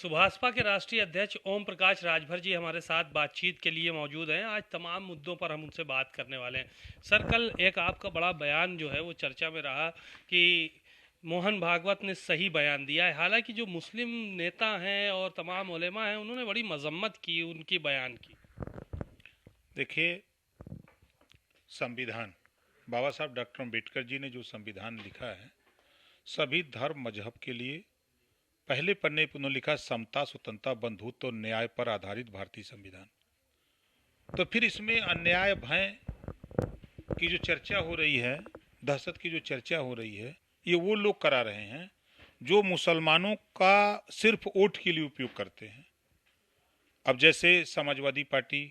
सुभाषपा के राष्ट्रीय अध्यक्ष ओम प्रकाश राजभर जी हमारे साथ बातचीत के लिए मौजूद हैं। आज तमाम मुद्दों पर हम उनसे बात करने वाले हैं। सर, कल एक आपका बड़ा बयान जो है वो चर्चा में रहा कि मोहन भागवत ने सही बयान दिया है। हालांकि जो मुस्लिम नेता हैं और तमाम उलेमा हैं उन्होंने बड़ी मजम्मत की उनकी बयान की। देखिए, संविधान बाबा साहब डॉक्टर अम्बेडकर जी ने जो संविधान लिखा है, सभी धर्म मजहब के लिए पहले पन्ने पर उन्होंने लिखा समता, स्वतंत्रता, बंधुत्व और न्याय पर आधारित भारतीय संविधान। तो फिर इसमें अन्याय, भय की जो चर्चा हो रही है, दहशत की जो चर्चा हो रही है, ये वो लोग करा रहे हैं जो मुसलमानों का सिर्फ वोट के लिए उपयोग करते हैं। अब जैसे Samajwadi party,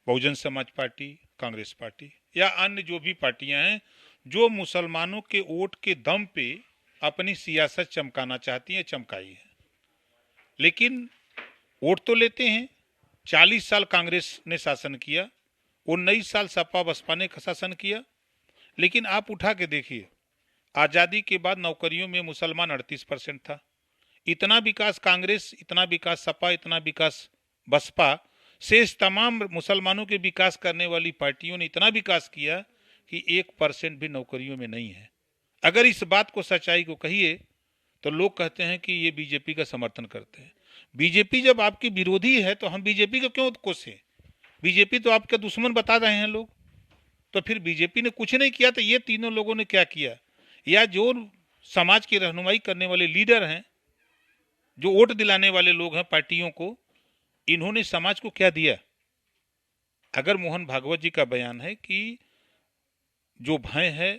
Bahujan Samaj party, Congress party या अन्य जो भी पार्टियां हैं जो मुसलमानों के वोट के दम पे अपनी सियासत चमकाना चाहती हैं, चमकाई है। लेकिन वोट तो लेते हैं। 40 साल कांग्रेस ने शासन किया, 19 साल सपा बसपा ने शासन किया। लेकिन आप उठा के देखिए, आजादी के बाद नौकरियों में मुसलमान 38% था। इतना विकास कांग्रेस, इतना विकास सपा, इतना विकास बसपा, शेष तमाम मुसलमानों के विकास करने वाली पार्टियों ने इतना विकास किया कि 1% भी नौकरियों में नहीं है। अगर इस बात को, सच्चाई को कहिए तो लोग कहते हैं कि ये बीजेपी का समर्थन करते हैं। बीजेपी जब आपकी विरोधी है तो हम बीजेपी को क्यों कोसे? बीजेपी तो आपके दुश्मन बता रहे हैं लोग। तो फिर बीजेपी ने कुछ नहीं किया तो ये तीनों लोगों ने क्या किया? या जो समाज की रहनुमाई करने वाले लीडर हैं, जो वोट दिलाने वाले लोग हैं पार्टियों को, इन्होंने समाज को क्या दिया? अगर मोहन भागवत जी का बयान है कि जो भय है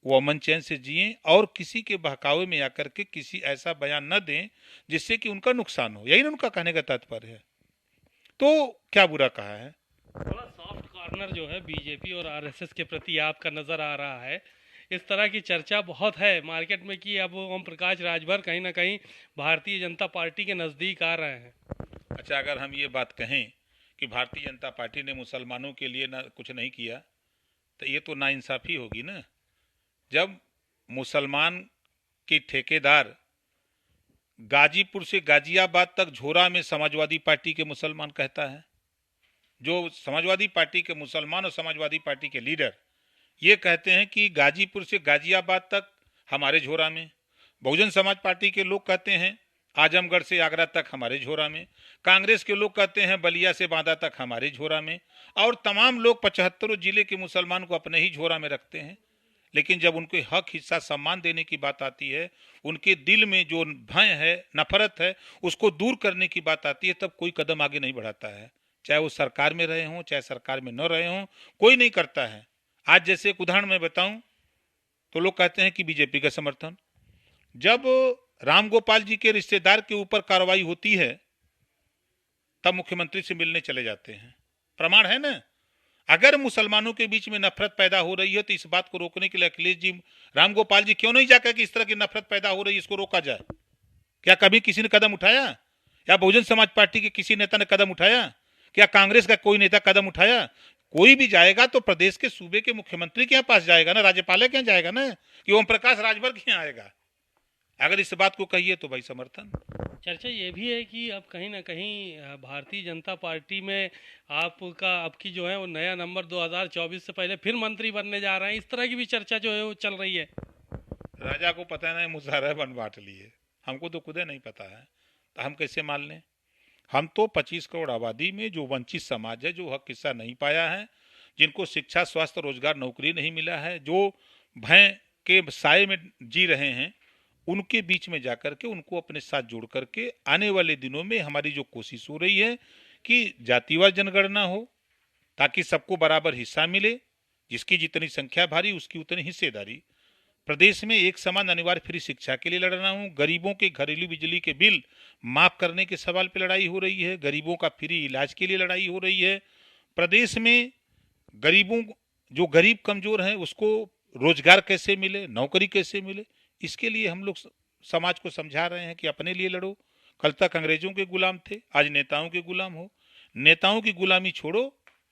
वो अमन चैन से जिए और किसी के बहकावे में आकर के किसी ऐसा बयान न दें जिससे कि उनका नुकसान हो, यही उनका कहने का तात्पर्य है। तो क्या बुरा कहा है? थोड़ा सॉफ्ट कॉर्नर जो है बीजेपी और आरएसएस के प्रति आपका नजर आ रहा है। इस तरह की चर्चा बहुत है मार्केट में कि अब ओम प्रकाश राजभर कहीं ना कहीं भारतीय जनता पार्टी के नजदीक आ रहे हैं। अच्छा, अगर हम ये बात कहें कि भारतीय जनता पार्टी ने मुसलमानों के लिए ना कुछ नहीं किया तो ये तो नाइंसाफी होगी ना। जब मुसलमान के ठेकेदार गाजीपुर से गाजियाबाद तक झोरा में समाजवादी पार्टी के मुसलमान कहता है, जो समाजवादी पार्टी के मुसलमान और समाजवादी पार्टी के लीडर ये कहते हैं कि गाजीपुर से गाजियाबाद तक हमारे झोरा में, बहुजन समाज पार्टी के लोग कहते हैं आजमगढ़ से आगरा तक हमारे झोरा में, कांग्रेस के लोग कहते हैं बलिया से बांदा तक हमारे झोरा में, और तमाम लोग 75 जिले के मुसलमान को अपने ही झोरा में रखते हैं। लेकिन जब उनके हक, हिस्सा, सम्मान देने की बात आती है, उनके दिल में जो भय है, नफरत है, उसको दूर करने की बात आती है, तब कोई कदम आगे नहीं बढ़ाता है। चाहे वो सरकार में रहे हों, चाहे सरकार में न रहे हों, कोई नहीं करता है। आज जैसे एक उदाहरण मैं बताऊं तो लोग कहते हैं कि बीजेपी का समर्थन। जब राम गोपाल जी के रिश्तेदार के ऊपर कार्रवाई होती है तब मुख्यमंत्री से मिलने चले जाते हैं। प्रमाण है ना। अगर मुसलमानों के बीच में नफरत पैदा हो रही है तो इस बात को रोकने के लिए अखिलेश जी, राम गोपाल जी क्यों नहीं जाकर कि इस तरह की नफरत पैदा हो रही है, इसको रोका जाए? क्या कभी किसी ने कदम उठाया? या बहुजन समाज पार्टी के किसी नेता ने कदम उठाया? क्या कांग्रेस का कोई नेता कदम उठाया? कोई भी जाएगा तो प्रदेश के सूबे के मुख्यमंत्री के यहाँ पास जाएगा ना, राज्यपाल के यहाँ जाएगा ना, कि ओम प्रकाश राजभर के यहाँ आएगा। अगर इस बात को कहिए तो भाई समर्थन। चर्चा ये भी है कि अब कहीं ना कहीं भारतीय जनता पार्टी में आपका अब की जो है वो नया नंबर 2024 से पहले फिर मंत्री बनने जा रहे हैं। इस तरह की भी चर्चा जो है वो चल रही है। राजा को पता नहीं मुसहरा बन बांट लिए, हमको तो खुदे नहीं पता है, तो हम कैसे मान लें? हम तो 25 करोड़ आबादी में जो वंचित समाज है, जो हक हिस्सा नहीं पाया है, जिनको शिक्षा, स्वास्थ्य, रोजगार, नौकरी नहीं मिला है, जो भय के साए में जी रहे हैं, उनके बीच में जाकर के उनको अपने साथ जोड़ करके आने वाले दिनों में हमारी जो कोशिश हो रही है कि जातिवार जनगणना हो ताकि सबको बराबर हिस्सा मिले, जिसकी जितनी संख्या भारी उसकी उतनी हिस्सेदारी। प्रदेश में एक समान अनिवार्य फ्री शिक्षा के लिए लड़ रहा हूँ। गरीबों के घरेलू बिजली के बिल माफ करने के सवाल पे लड़ाई हो रही है। गरीबों का फ्री इलाज के लिए लड़ाई हो रही है। प्रदेश में गरीबों, जो गरीब कमजोर हैं, उसको रोजगार कैसे मिले, नौकरी कैसे मिले, इसके लिए हम लोग समाज को समझा रहे हैं कि अपने लिए लड़ो। कल तक अंग्रेजों के गुलाम थे, आज नेताओं के गुलाम हो। नेताओं की गुलामी छोड़ो,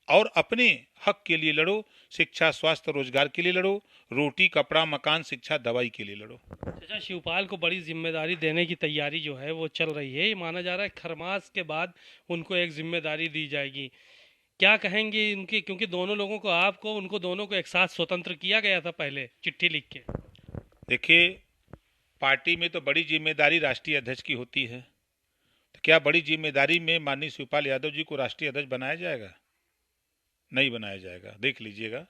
और अपने हक के लिए लड़ो, शिक्षा, स्वास्थ्य, रोजगार के लिए लड़ो, रोटी, कपड़ा, मकान, शिक्षा, दवाई के लिए लड़ो। अच्छा, शिवपाल को बड़ी जिम्मेदारी देने की तैयारी जो है वो चल रही है। ये माना जा रहा है खरमास के बाद उनको एक जिम्मेदारी दी जाएगी। क्या कहेंगे इनकी, क्योंकि दोनों लोगों को, आपको, उनको दोनों को एक साथ स्वतंत्र किया गया था पहले चिट्ठी लिख के। देखिए, पार्टी में तो बड़ी जिम्मेदारी राष्ट्रीय अध्यक्ष की होती है, तो क्या बड़ी जिम्मेदारी में माननीय शिवपाल यादव जी को राष्ट्रीय अध्यक्ष बनाया जाएगा? नहीं बनाया जाएगा। देख लीजिएगा,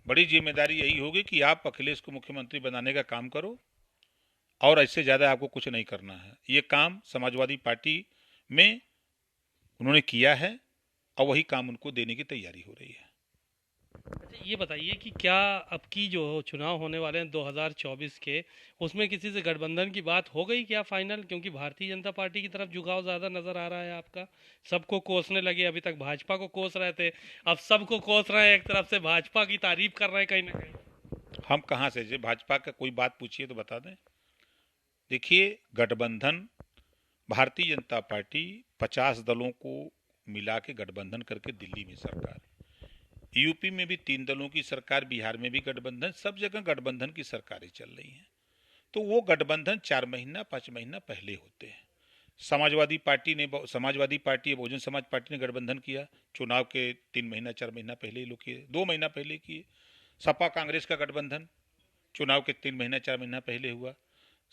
बड़ी जिम्मेदारी यही होगी कि आप अखिलेश को मुख्यमंत्री बनाने का काम करो और इससे ज़्यादा आपको कुछ नहीं करना है। ये काम समाजवादी पार्टी में उन्होंने किया है और वही काम उनको देने की तैयारी हो रही है। अच्छा, ये बताइए कि क्या अब की जो चुनाव होने वाले हैं 2024 के, उसमें किसी से गठबंधन की बात हो गई क्या फाइनल? क्योंकि भारतीय जनता पार्टी की तरफ झुकाव ज़्यादा नजर आ रहा है आपका। सबको कोसने लगे, अभी तक भाजपा को कोस रहे थे, अब सबको कोस रहे हैं, एक तरफ से भाजपा की तारीफ कर रहे हैं कहीं ना कहीं। हम कहाँ से जो भाजपा का कोई बात पूछिए तो बता दें। देखिए, गठबंधन, भारतीय जनता पार्टी 50 दलों को मिला के गठबंधन करके दिल्ली में सरकार, यूपी में भी 3 दलों की सरकार, बिहार में भी गठबंधन, सब जगह गठबंधन की सरकारें चल रही हैं। तो वो गठबंधन 4 महीना 5 महीना पहले होते हैं। समाजवादी पार्टी, बहुजन समाज पार्टी ने गठबंधन किया चुनाव के 3 महीना 4 महीना पहले ही लोग किए, 2 महीना पहले किए। सपा कांग्रेस का गठबंधन चुनाव के 3 महीना 4 महीना पहले हुआ।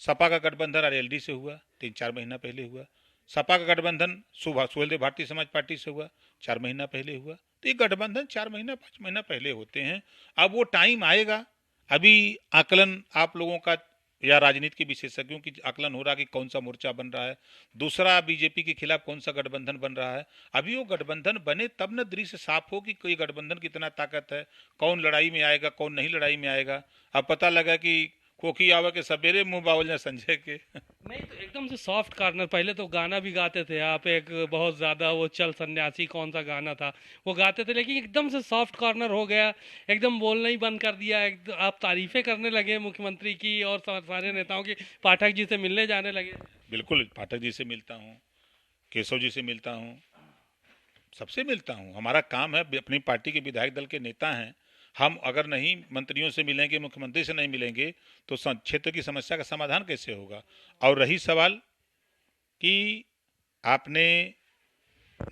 सपा का गठबंधन आरएलडी से हुआ, 3-4 महीना पहले हुआ। सपा का गठबंधन सुहेलदेव भारतीय समाज पार्टी से हुआ, 4 महीना पहले हुआ। तो ये गठबंधन 4 महीना 5 महीना पहले होते हैं। अब वो टाइम आएगा, अभी आकलन आप लोगों का या राजनीति के विशेषज्ञों की आकलन हो रहा है कि कौन सा मोर्चा बन रहा है, दूसरा बीजेपी के खिलाफ कौन सा गठबंधन बन रहा है। अभी वो गठबंधन बने तब न दृश्य साफ हो कि कोई गठबंधन कितना ताकत है, कौन लड़ाई में आएगा, कौन नहीं लड़ाई में आएगा। अब पता लगा कि खोखी आवा के सवेरे मुंह बावल संजय के। नहीं तो एकदम से सॉफ्ट कॉर्नर, पहले तो गाना भी गाते थे आप, एक बहुत ज्यादा वो चल सन्यासी कौन सा गाना था वो गाते थे, लेकिन एकदम से सॉफ्ट कॉर्नर हो गया, एकदम बोलना ही बंद कर दिया। आप तारीफें करने लगे मुख्यमंत्री की और सारे नेताओं की, पाठक जी से मिलने जाने लगे। बिल्कुल, पाठक जी से मिलता हूँ, केशव जी से मिलता हूँ, सबसे मिलता हूँ। हमारा काम है, अपनी पार्टी के विधायक दल के नेता हैं हम, अगर नहीं मंत्रियों से मिलेंगे, मुख्यमंत्री से नहीं मिलेंगे तो क्षेत्र की समस्या का समाधान कैसे होगा। और रही सवाल कि आपने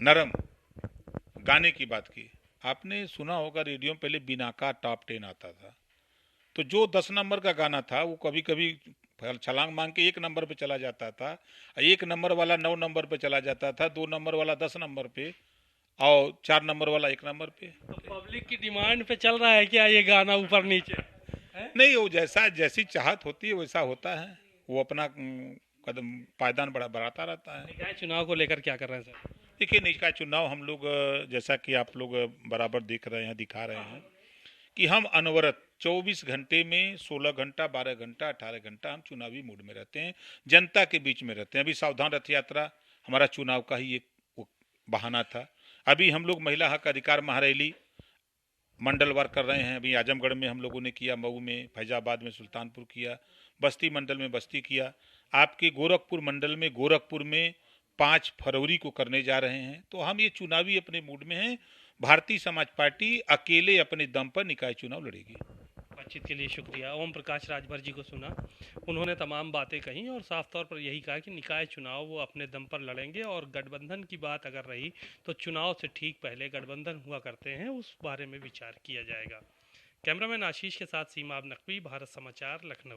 नरम गाने की बात की, आपने सुना होगा रेडियो में पहले बिना का टॉप 10 आता था, तो जो 10 नंबर का गाना था वो कभी कभी छलांग मांग के 1 नंबर पे चला जाता था, 1 नंबर वाला 9 नंबर पे चला जाता था, 2 नंबर वाला 10 नंबर पे और 4 नंबर वाला 1 नंबर पे। तो पब्लिक की डिमांड पे चल रहा है क्या ये गाना, ऊपर नीचे है? नहीं, वो जैसी चाहत होती है वैसा होता है, वो अपना कदम पायदान बढ़ाता रहता है। निकाय चुनाव को लेकर क्या कर रहे हैं सर? देखिए, निकाय चुनाव हम लोग जैसा कि आप लोग बराबर देख रहे हैं, दिखा रहे हैं कि हम अनवरत 24 घंटे में 16 घंटा, 12 घंटा, 18 घंटा हम चुनावी मूड में रहते हैं, जनता के बीच में रहते हैं। अभी सावधान रथ यात्रा हमारा चुनाव का ही एक बहाना था। अभी हम लोग महिला हक अधिकार महारैली मंडलवार कर रहे हैं। अभी आजमगढ़ में हम लोगों ने किया, मऊ में, फैजाबाद में, सुल्तानपुर किया, बस्ती मंडल में बस्ती किया, आपके गोरखपुर मंडल में गोरखपुर में 5 फरवरी को करने जा रहे हैं। तो हम ये चुनावी अपने मूड में हैं। भारतीय समाज पार्टी अकेले अपने दम पर निकाय चुनाव लड़ेगी। बातचीत के लिए शुक्रिया। ओम प्रकाश राजभर जी को सुना, उन्होंने तमाम बातें कही और साफ तौर पर यही कहा कि निकाय चुनाव वो अपने दम पर लड़ेंगे, और गठबंधन की बात अगर रही तो चुनाव से ठीक पहले गठबंधन हुआ करते हैं, उस बारे में विचार किया जाएगा। कैमरामैन आशीष के साथ सीमा नकवी, भारत समाचार, लखनऊ।